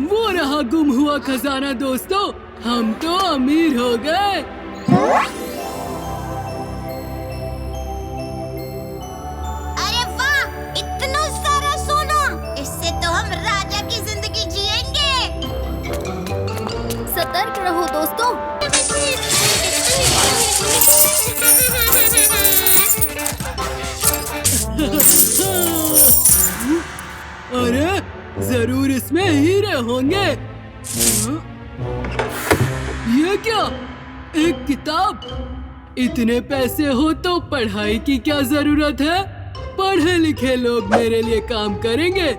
वो रहा गुम हुआ खजाना दोस्तों, हम तो अमीर हो गए। अरे वाह, इतना सारा सोना! इससे तो हम राजा की जिंदगी जिएंगे। सतर्क रहो दोस्तों। अरे जरूर इसमें हीरे होंगे। ये क्या? एक किताब? इतने पैसे हो तो पढ़ाई की क्या जरूरत है? पढ़े लिखे लोग मेरे लिए काम करेंगे।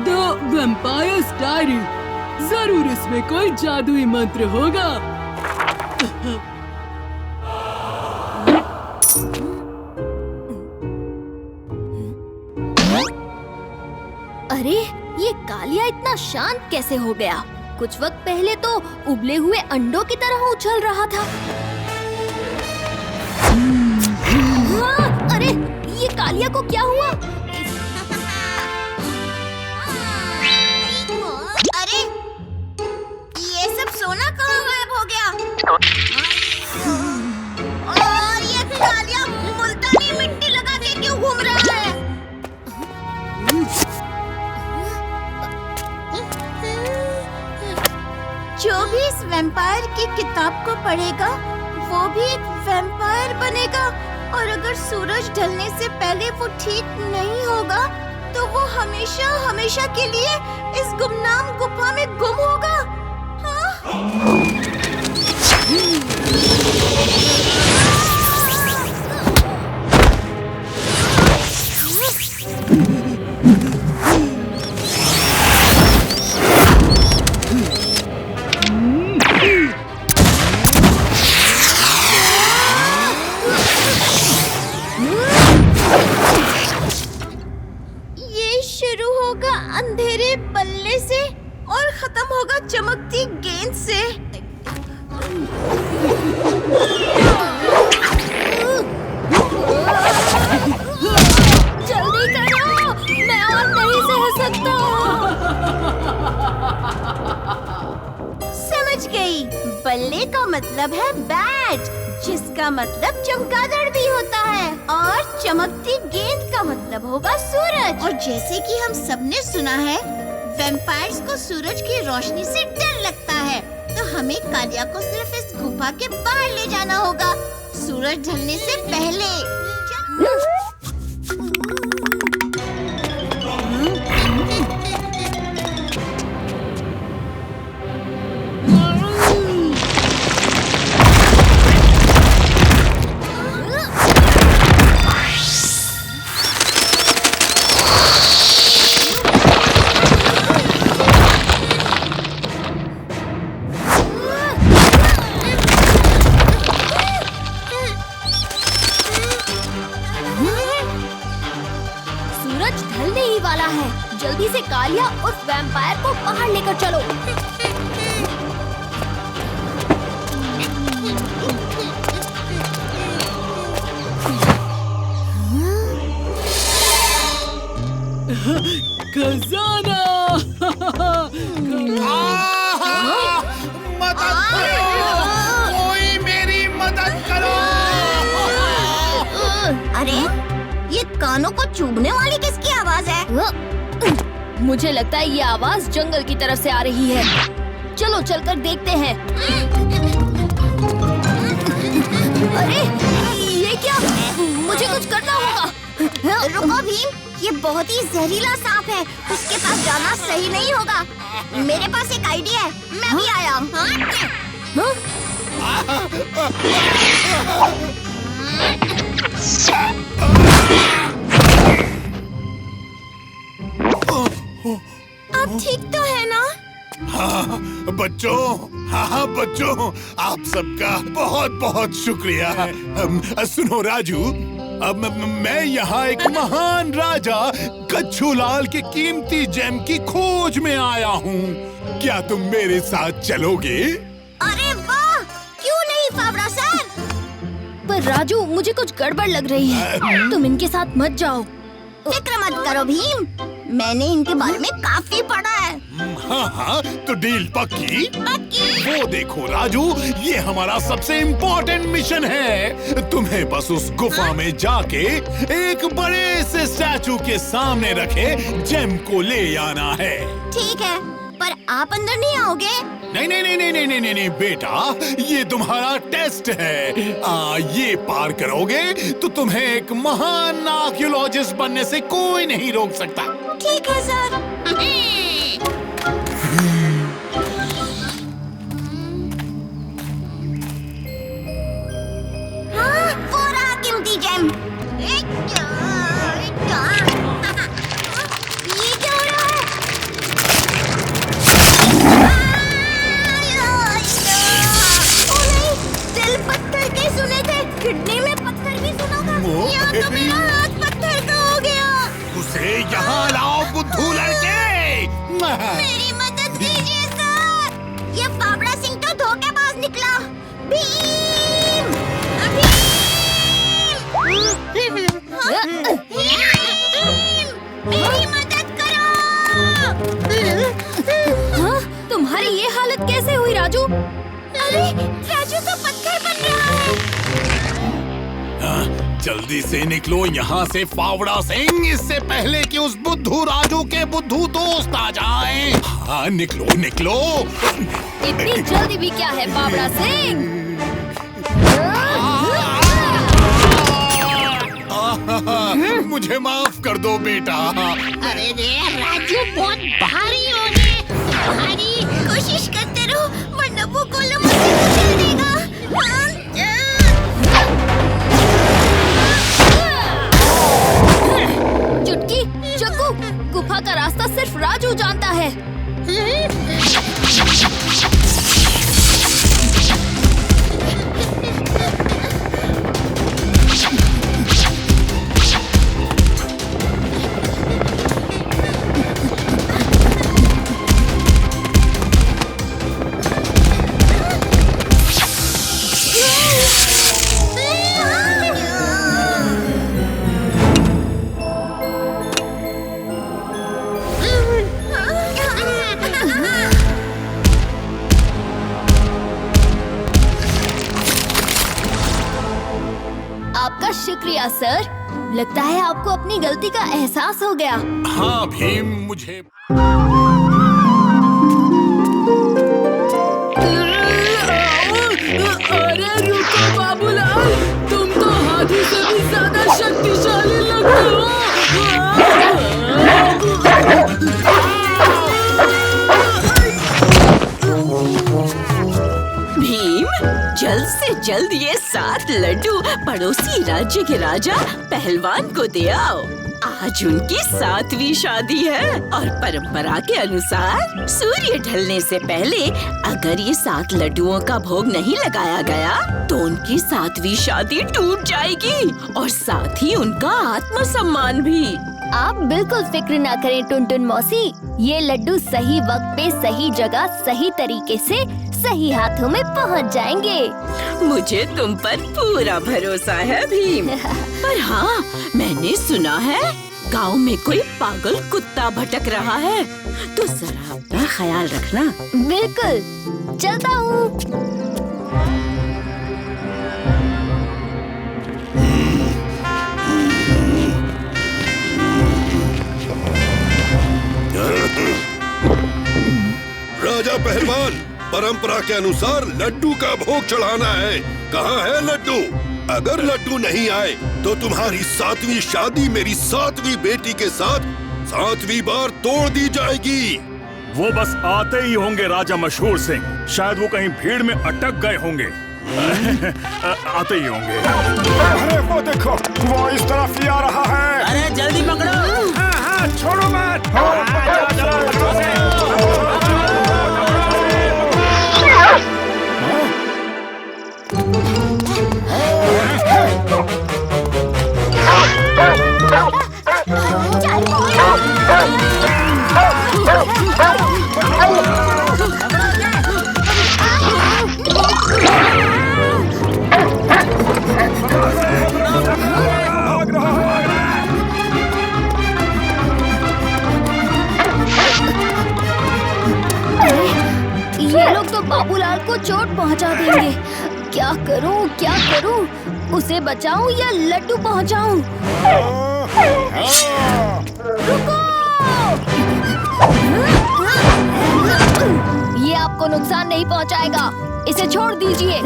द वैम्पायर्स डायरी, जरूर इसमें कोई जादुई मंत्र होगा। अरे ये कालिया इतना शांत कैसे हो गया? कुछ वक्त पहले तो उबले हुए अंडों की तरह उछल रहा था। हाँ, अरे ये कालिया को क्या हुआ? अरे ये सब सोना कहाँ गायब हो गया? और ये कालिया मुल्तानी मिट्टी लगा के क्यों घूम रहा है? जो भी इस वैम्पायर की किताब को पढ़ेगा वो भी एक वैम्पायर बनेगा, और अगर सूरज ढलने से पहले वो ठीक नहीं होगा तो वो हमेशा हमेशा के लिए इस गुमनाम गुफा में गुम होगा। हाँ? अंधेरे बल्ले से और खत्म होगा चमकती गेंद से। जल्दी करो, मैं और नहीं सह सकता। समझ गई, बल्ले का मतलब है बैट, जिसका मतलब चमगादड़ भी होता है, और चमकती गेंद का मतलब होगा सूरज। और जैसे कि हम सबने सुना है, वैम्पायर्स को सूरज की रोशनी से डर लगता है, तो हमें कालिया को सिर्फ इस गुफा के बाहर ले जाना होगा, सूरज ढलने से पहले। जल्दी से कालिया और वैम्पायर को बाहर लेकर चलो। खजाना! मदद करो! कोई मेरी मदद करो! अरे ये कानों को चुभने वाली किसकी आवाज है? मुझे लगता है ये आवाज जंगल की तरफ से आ रही है। चलो चलकर देखते हैं। अरे ये क्या? मुझे कुछ करना होगा। रुको भीम, ये बहुत ही जहरीला सांप है, उसके पास जाना सही नहीं होगा। मेरे पास एक आइडिया है, मैं भी आया। आप ठीक तो है ना? हाँ बच्चों, हाँ बच्चों, आप सबका बहुत बहुत शुक्रिया। सुनो राजू, अब मैं यहाँ एक महान राजा कच्छूलाल के कीमती जेम की खोज में आया हूँ। क्या तुम मेरे साथ चलोगे? अरे वाह, क्यों नहीं फावड़ा सर? पर राजू, मुझे कुछ गड़बड़ लग रही है। तुम इनके साथ मत जाओ। फिक्र मत करो भीम, मैंने इनके बारे में काफी पढ़ा है। हाँ हाँ, तो डील पक्की? पक्की। वो देखो राजू, ये हमारा सबसे इम्पोर्टेंट मिशन है। तुम्हें बस उस गुफा में जाके एक बड़े से स्टैचू के सामने रखे जेम को ले आना है। ठीक है, पर आप अंदर नहीं आओगे? नहीं नहीं नहीं नहीं नहीं नहीं नहीं नहीं बेटा, ये तुम्हारा टेस्ट है। ये पार करोगे तो तुम्हें एक महान आर्कियोलॉजिस्ट बनने से कोई नहीं रोक सकता। ठीक है सर। हाँ, वो रहा कीमती जेम। ये क्या हो रहा है? ओ नहीं, दिल पत्थर के सुने थे, किडनी में पत्थर भी सुना था। यहाँ तो मेरा हाथ पत्थर का हो गया। उसे यहाँ लाओ बुद्धू लड़के। मेरी मदद कीजिए सर, ये फावड़ा सिंह तो धोखेबाज निकला। भीम! मेरी मदद करो। हाँ, तुम्हारी ये हालत कैसे हुई राजू? अरे राजू तो पत्थर बन रहा है। जल्दी से निकलो यहाँ से फावड़ा सिंह, इससे पहले कि उस बुद्धू राजू के बुद्धू दोस्त आ जाएं। हाँ निकलो निकलो। इतनी जल्दी भी क्या है बाबरा सिंह? मुझे माफ कर दो बेटा। अरे रे राजू बहुत भारी हो गए। भारी कोशिश करते रहो वरना वो गोलम मुझे कुचल देगा। चुटकी, चक्कू, गुफा का रास्ता सिर्फ राजू जानता है। आपका शुक्रिया सर, लगता है आपको अपनी गलती का एहसास हो गया। हाँ भीम, मुझे अरे रुको बाबूलाल, तुम तो हाथी से भी ज्यादा शक्तिशाली लगते हो। भीम, जल्द से जल्द ये 7 लड्डू पड़ोसी राज्य के राजा पहलवान को दे आओ। आज उनकी 7वीं शादी है और परंपरा के अनुसार सूर्य ढलने से पहले अगर ये 7 लड्डुओं का भोग नहीं लगाया गया तो उनकी 7वीं शादी टूट जाएगी और साथ ही उनका आत्मसम्मान भी। आप बिल्कुल फिक्र ना करें टुनटुन मौसी, ये लड्डू सही वक्त पे सही जगह सही तरीके से सही हाथों में पहुंच जाएंगे। मुझे तुम पर पूरा भरोसा है भीम। पर हाँ, मैंने सुना है गांव में कोई पागल कुत्ता भटक रहा है, तो जरा अपना ख्याल रखना। बिल्कुल, चलता हूँ। राजा पहलवान, परंपरा के अनुसार लड्डू का भोग चढ़ाना है। कहाँ है लड्डू? अगर लड्डू नहीं आए तो तुम्हारी 7वीं शादी मेरी 7वीं बेटी के साथ 7वीं बार तोड़ दी जाएगी। वो बस आते ही होंगे राजा मशहूर सिंह, शायद वो कहीं भीड़ में अटक गए होंगे। आते ही होंगे। अरे वो देखो, वो इस तरफ ही आ रहा है। अरे जल्दी पकड़ो। हाँ, छोड़ो मत। बाबूलाल को चोट पहुंचा देंगे। क्या करूं? उसे बचाऊं या लड्डू पहुंचाऊं? रुको! ये आपको नुकसान नहीं पहुंचाएगा, इसे छोड़ दीजिए।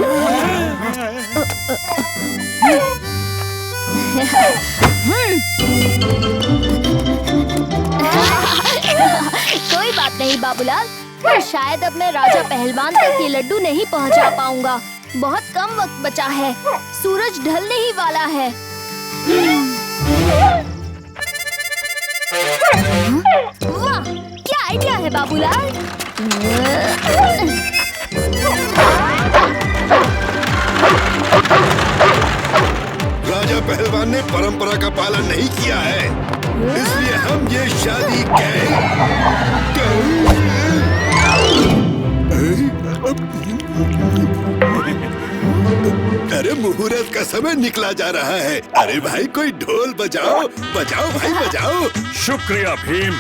कोई बात नहीं बाबूलाल, पर शायद अब मैं राजा पहलवान तक ये लड्डू नहीं पहुंचा पाऊंगा। बहुत कम वक्त बचा है, सूरज ढलने ही वाला है। वाह, क्या आइडिया है बाबूलाल। राजा पहलवान ने परंपरा का पालन नहीं किया है, इसलिए हम ये शादी अरे मुहूर्त का समय निकला जा रहा है। अरे भाई कोई ढोल बजाओ भाई बजाओ। शुक्रिया भीम।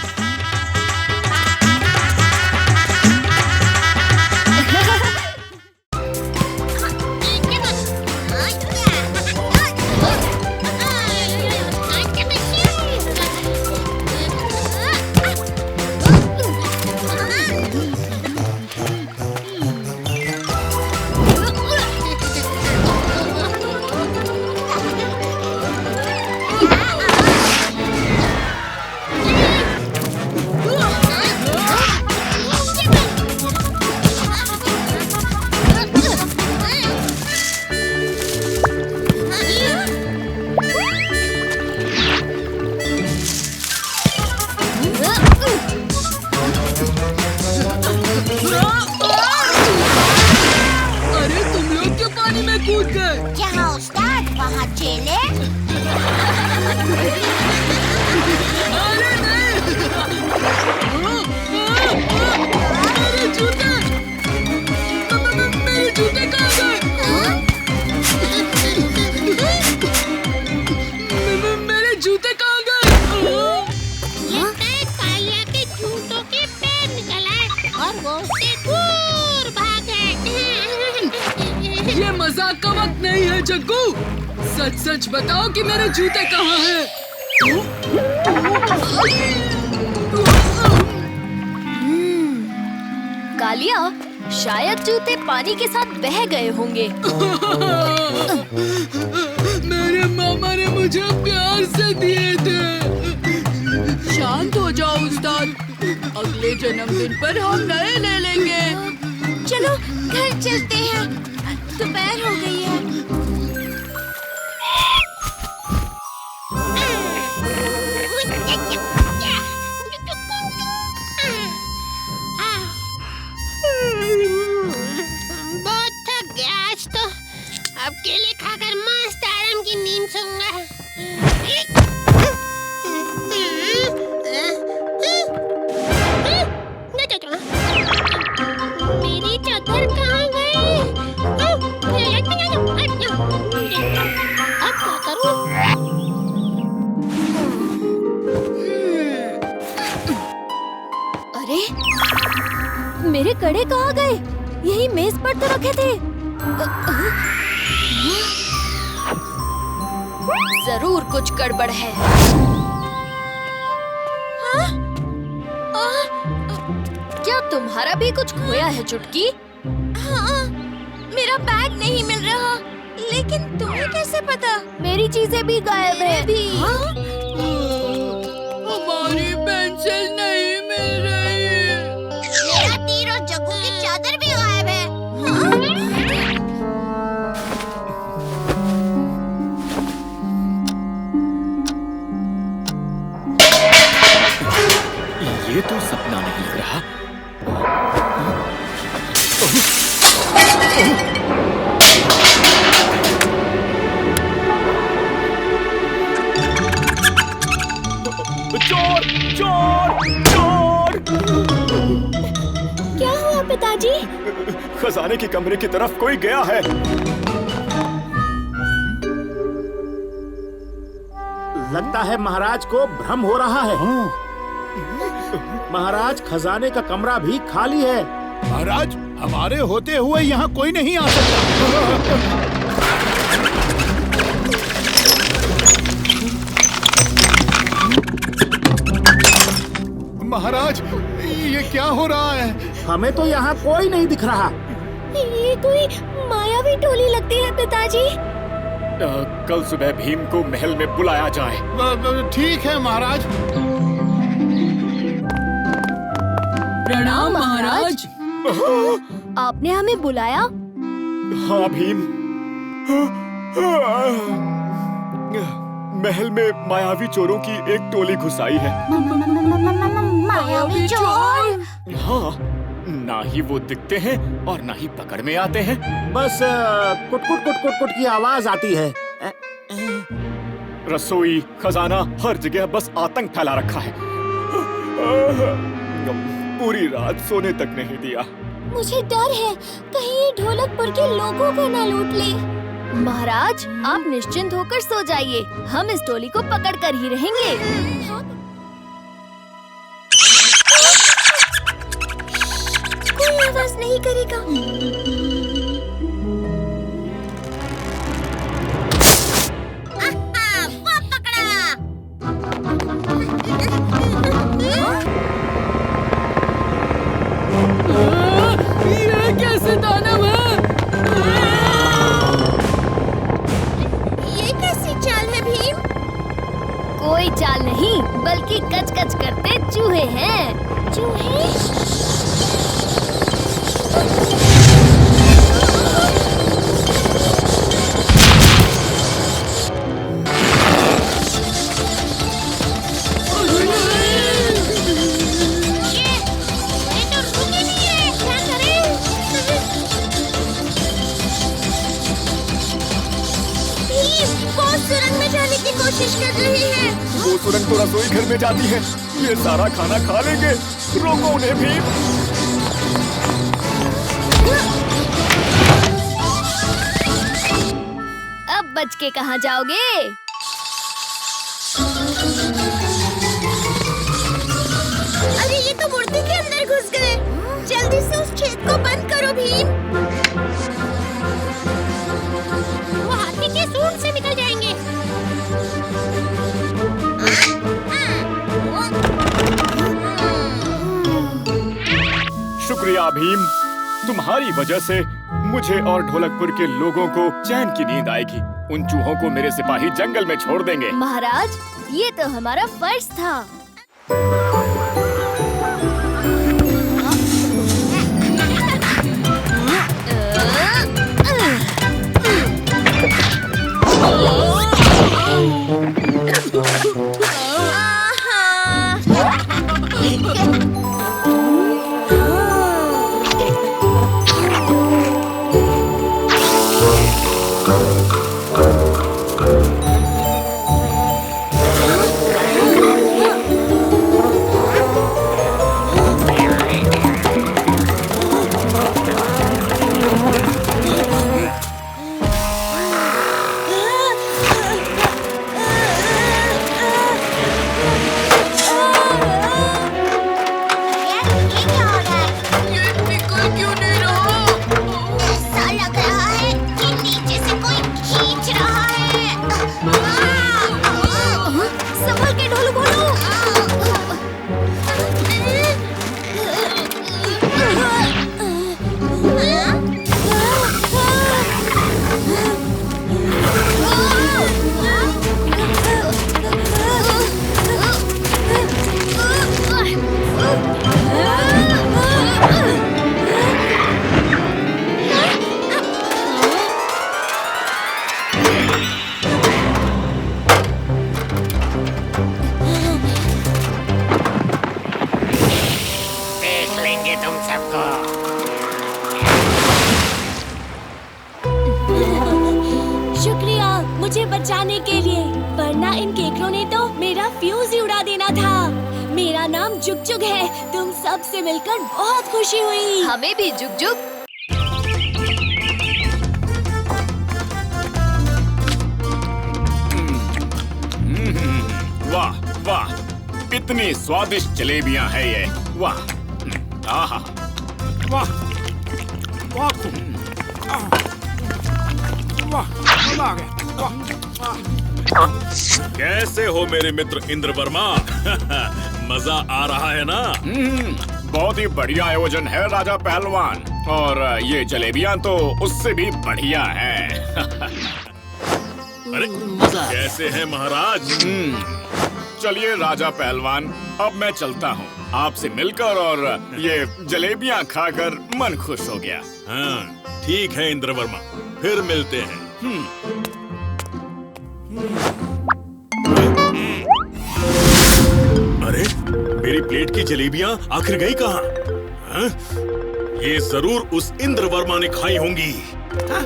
जहाँ उस्ताद वहाँ चेले। अरे नहीं! मेरे जूते! मेरे जूते कहाँ गए? मेरे जूते कहाँ गए? लगता है कालिया के जूतों के पैर निकल आए और वो उससे दूर भाग गए। ये मजाक का वक्त नहीं है जग्गू। सच सच बताओ कि मेरे जूते कहाँ हैं? कालिया, शायद जूते पानी के साथ बह गए होंगे। मेरे मामा ने मुझे प्यार से दिए थे। शांत हो जाओ उस्ताद, अगले जन्मदिन पर हम नए ले लेंगे। चलो घर चलते हैं, दोपहर हो गई है। बहुत थक गया आज तो। अब केले खाकर मस्त आराम की नींद सोऊंगा। मेरी चादर कहाँ गई? अब क्या करूं? अरे, मेरे कड़े कहाँ गए? यही मेज पर तो रखे थे। जरूर कुछ गड़बड़ है। क्या तुम्हारा भी कुछ खोया है चुटकी? हाँ, मेरा बैग नहीं मिल रहा। लेकिन तुम्हें कैसे पता? मेरी चीजें भी गायब है। हमारी पेंसिल नहीं मिल रही। मेरा तीर और जग्गू की चादर भी गायब है। ये तो सपना नहीं लग रहा। चोर चोर चोर! क्या हुआ पिताजी? खजाने के कमरे की तरफ कोई गया है। लगता है महाराज को भ्रम हो रहा है। महाराज, खजाने का कमरा भी खाली है। महाराज, हमारे होते हुए यहाँ कोई नहीं आ सकता। महाराज, ये क्या हो रहा है? हमें तो यहाँ कोई नहीं दिख रहा। ये कोई मायावी टोली लगती है पिताजी। कल सुबह भीम को महल में बुलाया जाए। ठीक है महाराज। प्रणाम महाराज। आपने हमें बुलाया? हाँ भीम, महल में मायावी चोरों की एक टोली घुस आई है। मायावी चोर? हाँ, ना ही वो दिखते हैं और ना ही पकड़ में आते हैं। बस कुट कुट कुट कुट कुट की आवाज आती है। रसोई, खजाना, हर जगह बस आतंक फैला रखा है। पूरी रात सोने तक नहीं दिया। मुझे डर है कहीं ये ढोलकपुर के लोगों को न लूट ले। महाराज, आप निश्चिंत होकर सो जाइए, हम इस टोली को पकड़ कर ही रहेंगे। कोई आवाज नहीं करेगा। वो पकड़ा। ये कैसे दानव है? ये कैसी चाल है भीम? कोई चाल नहीं, बल्कि कच कच करते चूहे हैं। चूहे? ये तो रुक ही नहीं रहे, क्या करें? भीम, वो सुरंग में जाने की कोशिश कर रही है। वो सुरंग तो रसोई घर में जाती है। ये सारा खाना खा लेंगे। रोको उन्हें भीम। अब बच के कहाँ जाओगे? अरे ये तो मूर्ति के अंदर घुस गए। जल्दी से उस छेद को बंद करो भीम। वो हाथी के सूंड से निकल जाएंगे। शुक्रिया भीम, तुम्हारी वजह से मुझे और ढोलकपुर के लोगों को चैन की नींद आएगी। उन चूहों को मेरे सिपाही जंगल में छोड़ देंगे। महाराज, ये तो हमारा फर्ज था। मुझे बचाने के लिए, वरना इन केकड़ों ने तो मेरा फ्यूज ही उड़ा देना था। मेरा नाम जुग जुग है। तुम सब से मिलकर बहुत खुशी हुई। हमें भी जुग जुग। वाह वाह, इतनी स्वादिष्ट जलेबियां हैं ये। वाह, आहा, वाह। बहुत खूब। वाह, मजा आ गया। कैसे हो मेरे मित्र इंद्र वर्मा? मजा आ रहा है ना? बहुत ही बढ़िया आयोजन है राजा पहलवान, और ये जलेबियां तो उससे भी बढ़िया है। अरे कैसे हैं महाराज? चलिए राजा पहलवान, अब मैं चलता हूँ। आपसे मिलकर और ये जलेबियां खाकर मन खुश हो गया। हाँ, ठीक है इंद्र वर्मा, फिर मिलते हैं। अरे मेरी प्लेट की जलेबियां आखिर गई कहाँ? हाँ? ये जरूर उस इंद्र वर्मा ने खाई होंगी। हाँ?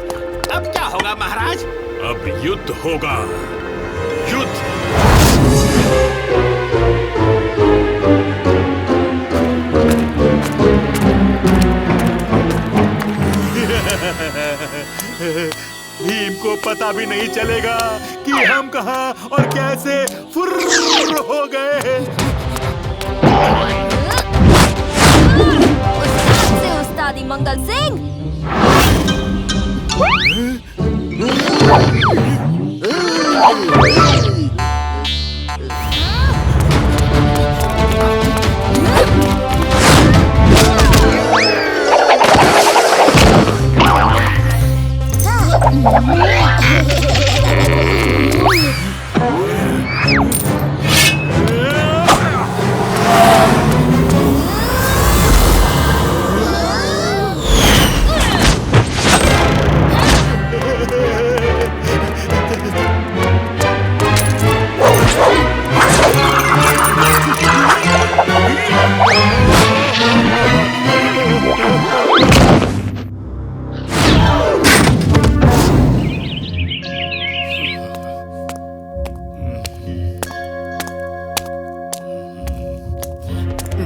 अब क्या होगा महाराज? अब युद्ध होगा, युद्ध। भीम को पता भी नहीं चलेगा कि हम कहाँ और कैसे फुर्र हो गए। उस्ताद से उस्तादी मंगल सिंह।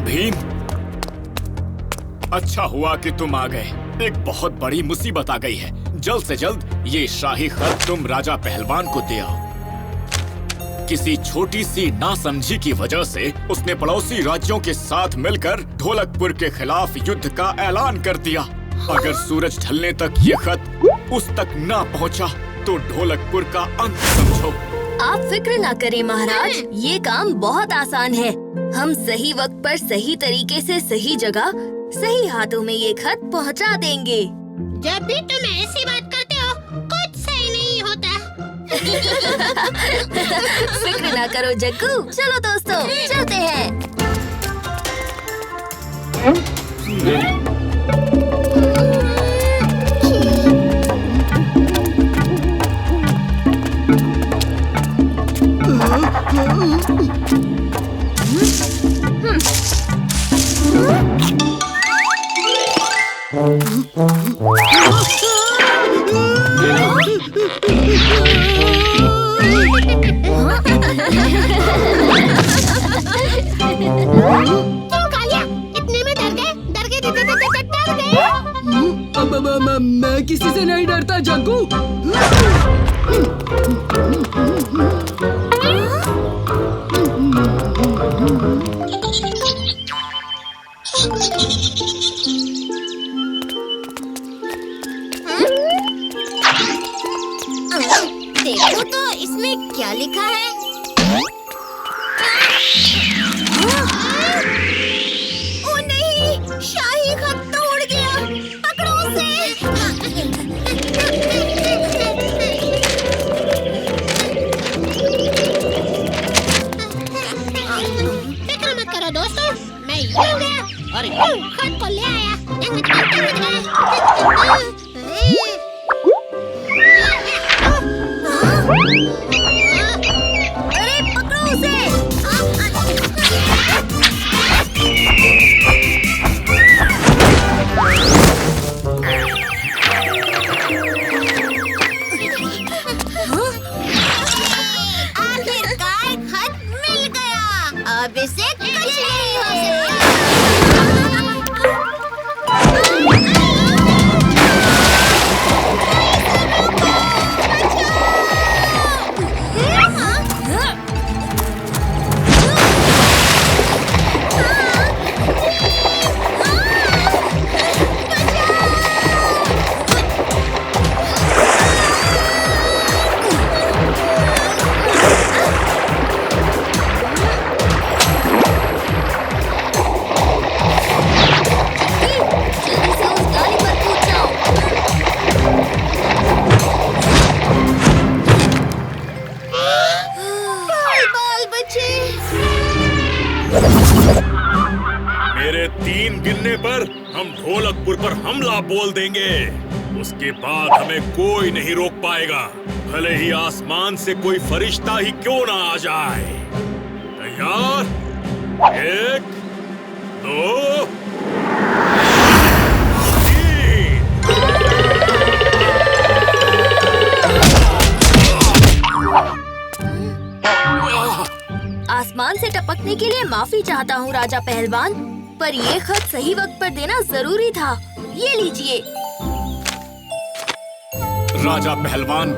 भीम, अच्छा हुआ कि तुम आ गए। एक बहुत बड़ी मुसीबत आ गई है। जल्द से जल्द ये शाही खत तुम राजा पहलवान को दे आओ। किसी छोटी सी नासमझी की वजह से उसने पड़ोसी राज्यों के साथ मिलकर ढोलकपुर के खिलाफ युद्ध का ऐलान कर दिया। अगर सूरज ढलने तक ये खत उस तक ना पहुंचा तो ढोलकपुर का अंत समझो। आप फिक्र ना करें महाराज, ये काम बहुत आसान है। हम सही वक्त पर सही तरीके से सही जगह सही हाथों में ये खत पहुंचा देंगे। जब भी तुम ऐसी बात करते हो कुछ सही नहीं होता। फिक्र ना करो जग्गू। चलो दोस्तों, चलते हैं। मैं किसी से नहीं डरता जग्गू। देखो तो इसमें क्या लिखा है। ओ नहीं, शाही खत तो उड़ गया। पकड़ो उसे। फिक्र मत करो दोस्तों, मैं यूं गया और यूं खत को ले आया। अरे पकड़ो उसे। आखिरकार खत मिल गया। अब इसे कुछ नहीं हो सकता। मेरे 3 गिनने पर हम ढोलकपुर पर हमला बोल देंगे। उसके बाद हमें कोई नहीं रोक पाएगा, भले ही आसमान से कोई फरिश्ता ही क्यों ना आ जाए। तैयार? 1, 2, 3। आसमान से टपकने के लिए माफी चाहता हूँ राजा पहलवान, पर ये खत सही वक्त पर देना जरूरी था। ये लीजिए। राजा पहलवान,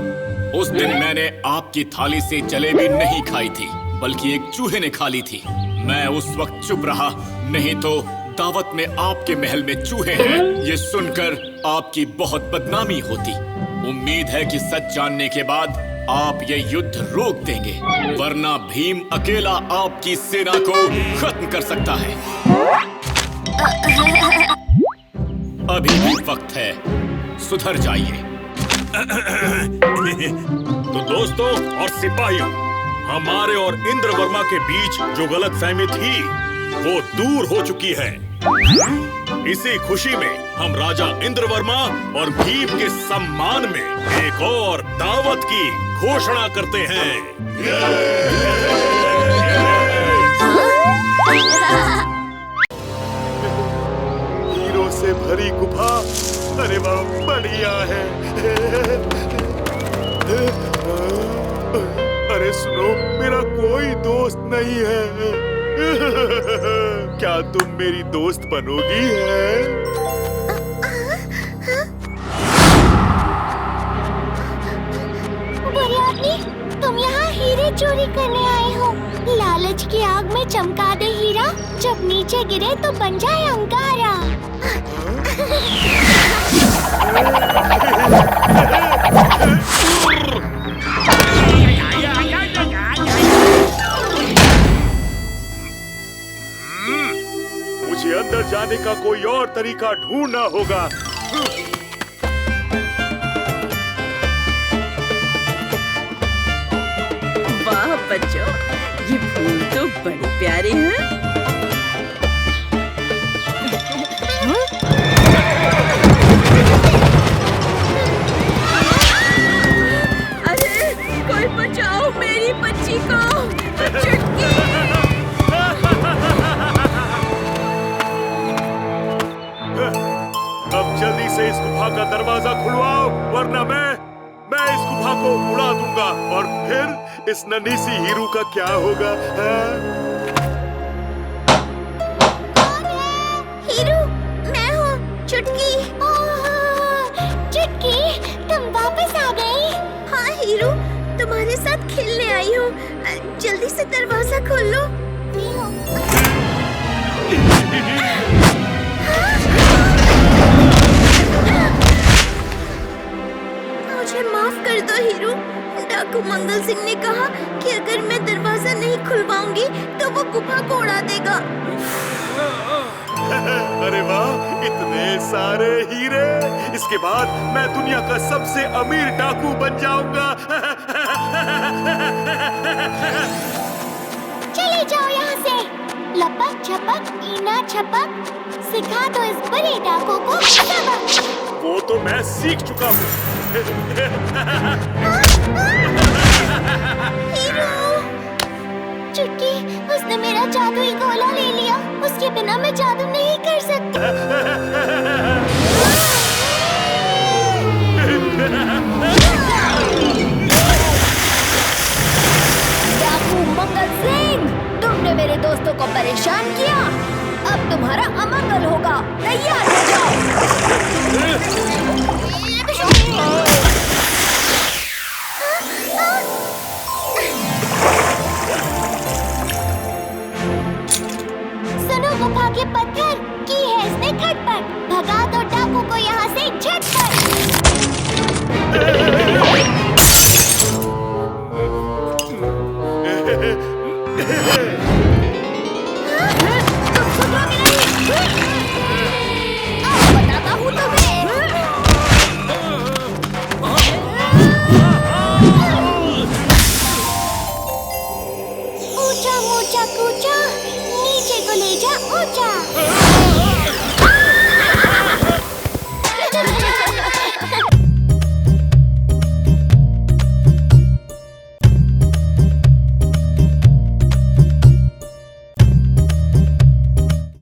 उस दिन मैंने आपकी थाली से जलेबी नहीं खाई थी, बल्कि एक चूहे ने खा ली थी। मैं उस वक्त चुप रहा, नहीं तो दावत में आपके महल में चूहे हैं ये सुनकर आपकी बहुत बदनामी होती। उम्मीद है कि सच जानने के बाद आप ये युद्ध रोक देंगे, वरना भीम अकेला आपकी सेना को खत्म कर सकता है। अभी भी वक्त है, सुधर जाइए। तो दोस्तों और सिपाहियों, हमारे और इंद्रवर्मा के बीच जो गलतफहमी थी वो दूर हो चुकी है। इसी खुशी में हम राजा इंद्रवर्मा और भीम के सम्मान में एक और दावत की घोषणा करते हैं। हीरो से भरी गुफा, अरे वाह बढ़िया है। अरे सुनो, मेरा कोई दोस्त नहीं है। क्या तुम मेरी दोस्त बनोगी? बुरे आदमी, तुम यहाँ हीरे चोरी करने आए हो। लालच की आग में चमका दे हीरा, जब नीचे गिरे तो बन जाए अंगारा। मुझे अंदर जाने का कोई और तरीका ढूंढना होगा। वाह बच्चों, ये फूल तो बड़े प्यारे हैं। अरे कोई बचाओ मेरी बच्ची को। चुटकी। अब जल्दी से इस गुफा का दरवाजा खुलवाओ, वरना मैं इस गुफा को उड़ा दूंगा, और फिर इस नन्ही सी हीरू का क्या होगा? कौन है? हीरू, मैं हूँ, चुटकी। चुटकी, तुम वापस आ गई? हाँ हीरू, तुम्हारे साथ खेलने आई हूँ। जल्दी से दरवाजा खोल लो। मुझे माफ कर दो हीरू। डाकू मंगल सिंह ने कहा कि अगर मैं दरवाजा नहीं खुलवाऊंगी तो वो गुफा को उड़ा देगा। अरे वाह, इतने सारे हीरे! इसके बाद मैं दुनिया का सबसे अमीर डाकू बन जाऊंगा। चले जाओ यहाँ से। लपक छपक ईना छपक, सिखा दो इस बड़े डाकू को सबक। वो तो मैं सीख चुका हूँ। चुटकी, उसने मेरा जादुई गोला ले लिया। उसके बिना मैं जादू नहीं कर सकती। डाकू मंगल सिंह, तुमने मेरे दोस्तों को परेशान किया, अब तुम्हारा अमंगल होगा। तैयार हो जाओ। सुनो गुफा के पत्थर, की है इसने खटपट। भगा दो डाकू को यहाँ से झटपट। बताता हूँ तुम्हें। ऊंचा ऊंचा कूचा, ऊंचा